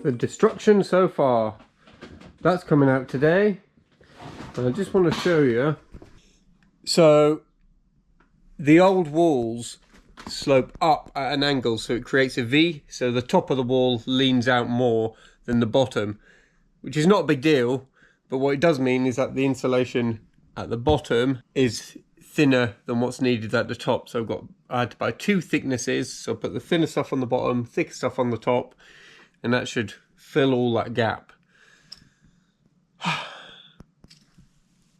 the destruction so far. That's coming out today. And I just want to show you. So the old walls slope up at an angle, so it creates a V. So the top of the wall leans out more than the bottom, which is not a big deal. But what it does mean is that the insulation at the bottom is thinner than what's needed at the top. So I had to buy two thicknesses. So I put the thinner stuff on the bottom, thicker stuff on the top, and that should fill all that gap.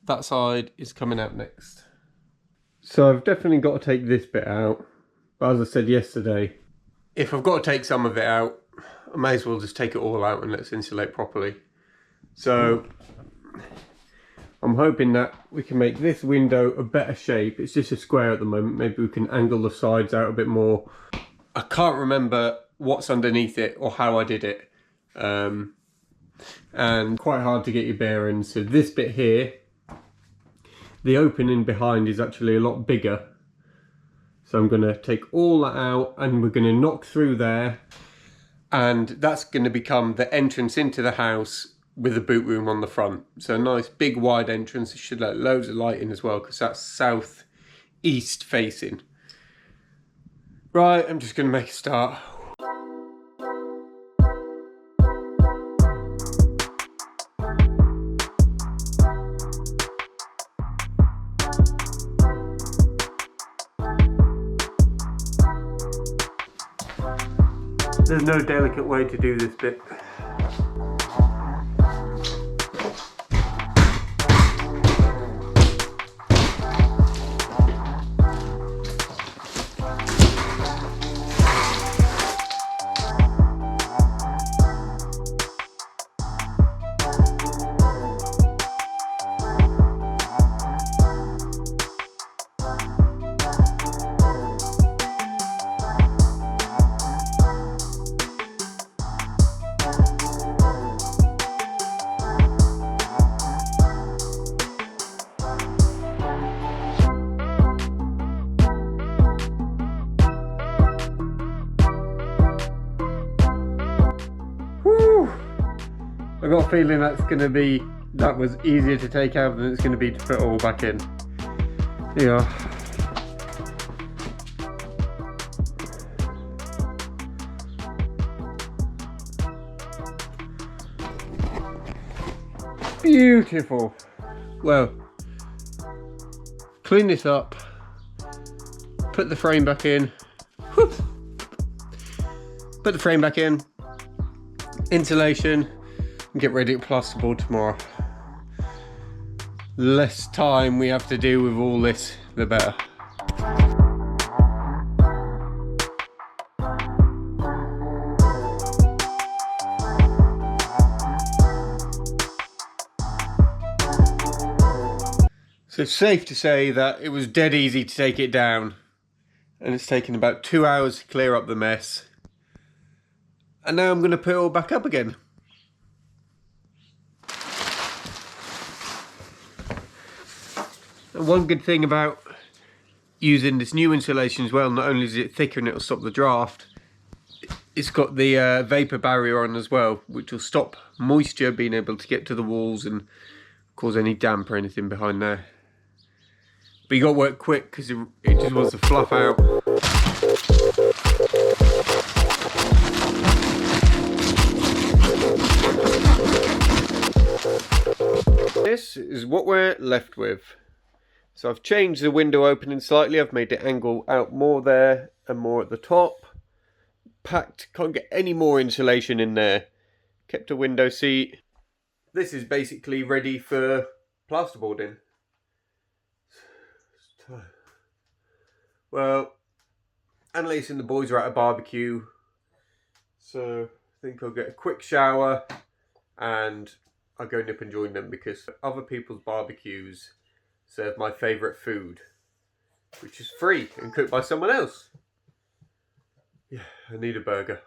That side is coming out next. So I've definitely got to take this bit out. But as I said yesterday, if I've got to take some of it out, I may as well just take it all out and let's insulate properly. So I'm hoping that we can make this window a better shape. It's just a square at the moment. Maybe we can angle the sides out a bit more. I can't remember what's underneath it or how I did it. And quite hard to get your bearings. So this bit here, the opening behind is actually a lot bigger. So I'm going to take all that out and we're going to knock through there. And that's going to become the entrance into the house with a boot room on the front. So a nice big wide entrance. It should let loads of light in as well because that's south east facing. Right, I'm just going to make a start. There's no delicate way to do this bit. I got a feeling that was easier to take out than it's going to be to put it all back in. Yeah. Beautiful. Well, clean this up, put the frame back in. Whoop. Put the frame back in, insulation, and get ready to plasterboard tomorrow. The less time we have to do with all this, the better. So it's safe to say that it was dead easy to take it down, and it's taken about 2 hours to clear up the mess. And now I'm going to put it all back up again. And one good thing about using this new insulation as well, not only is it thicker and it'll stop the draft, it's got the vapor barrier on as well, which will stop moisture being able to get to the walls and cause any damp or anything behind there. But you got to work quick because it just wants to fluff out. This is what we're left with. So I've changed the window opening slightly. I've made it angle out more there and more at the top. Packed, can't get any more insulation in there. Kept a window seat. This is basically ready for plasterboarding. Well, Annalise and the boys are at a barbecue, so I think I'll get a quick shower and I'll go nip and join them because other people's barbecues serve my favourite food, which is free and cooked by someone else. Yeah, I need a burger.